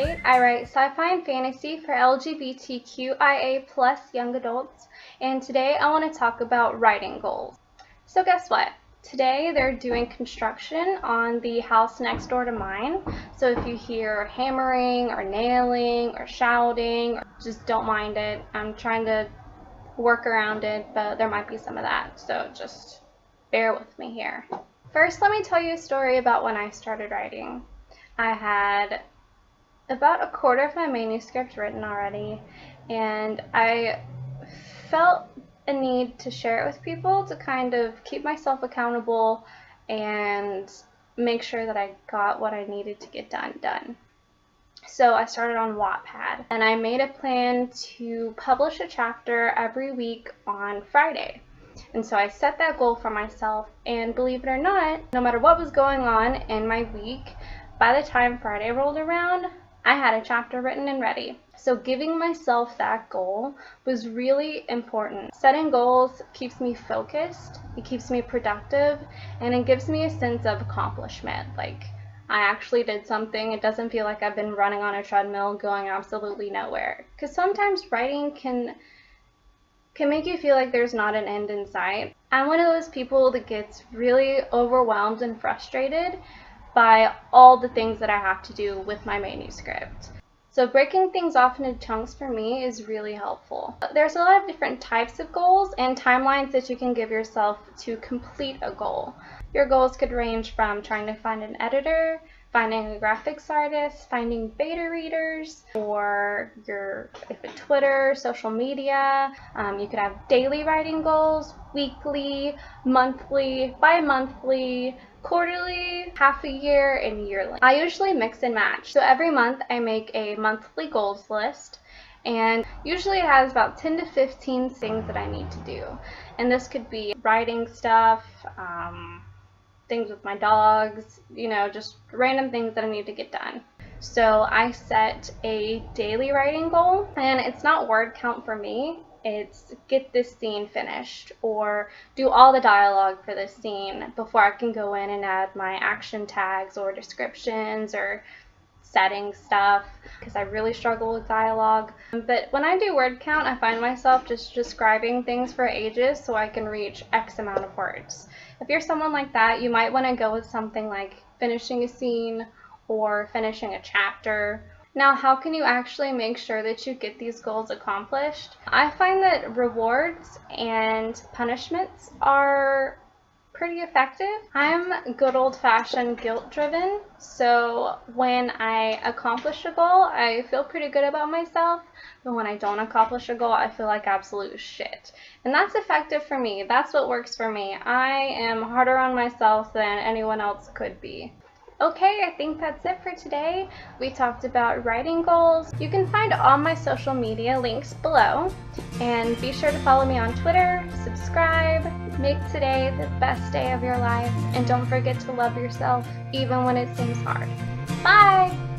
Slate. I write sci-fi and fantasy for LGBTQIA+ young adults, and today I want to talk about writing goals. So guess what? Today they're doing construction on the house next door to mine, so if you hear hammering or nailing or shouting, just don't mind it. I'm trying to work around it, but there might be some of that, so just bear with me here. First, let me tell you a story about when I started writing. I had about a quarter of my manuscript written already, and I felt a need to share it with people to kind of keep myself accountable and make sure that I got what I needed to get done. So I started on Wattpad, and I made a plan to publish a chapter every week on Friday. And so I set that goal for myself, and believe it or not, no matter what was going on in my week, by the time Friday rolled around, I had a chapter written and ready. So giving myself that goal was really important. Setting goals keeps me focused, it keeps me productive, and it gives me a sense of accomplishment. Like, I actually did something. It doesn't feel like I've been running on a treadmill going absolutely nowhere. Because sometimes writing can make you feel like there's not an end in sight. I'm one of those people that gets really overwhelmed and frustrated by all the things that I have to do with my manuscript. So breaking things off into chunks for me is really helpful. There's a lot of different types of goals and timelines that you can give yourself to complete a goal. Your goals could range from trying to find an editor, finding a graphics artist, finding beta readers, or if it's Twitter, social media. You could have daily writing goals, weekly, monthly, bi-monthly, quarterly, half a year, and yearly. I usually mix and match. So every month I make a monthly goals list, and usually it has about 10 to 15 things that I need to do. And this could be writing stuff, things with my dogs, just random things that I need to get done. So I set a daily writing goal, and it's not word count for me. It's get this scene finished, or do all the dialogue for this scene before I can go in and add my action tags or descriptions or setting stuff, because I really struggle with dialogue. But when I do word count, I find myself just describing things for ages so I can reach X amount of words. If you're someone like that, you might want to go with something like finishing a scene or finishing a chapter. Now, how can you actually make sure that you get these goals accomplished? I find that rewards and punishments are pretty effective. I'm good old-fashioned guilt-driven, so when I accomplish a goal, I feel pretty good about myself, but when I don't accomplish a goal, I feel like absolute shit. And that's effective for me. That's what works for me. I am harder on myself than anyone else could be. Okay, I think that's it for today. We talked about writing goals. You can find all my social media links below, and be sure to follow me on Twitter, subscribe, make today the best day of your life, and don't forget to love yourself even when it seems hard. Bye!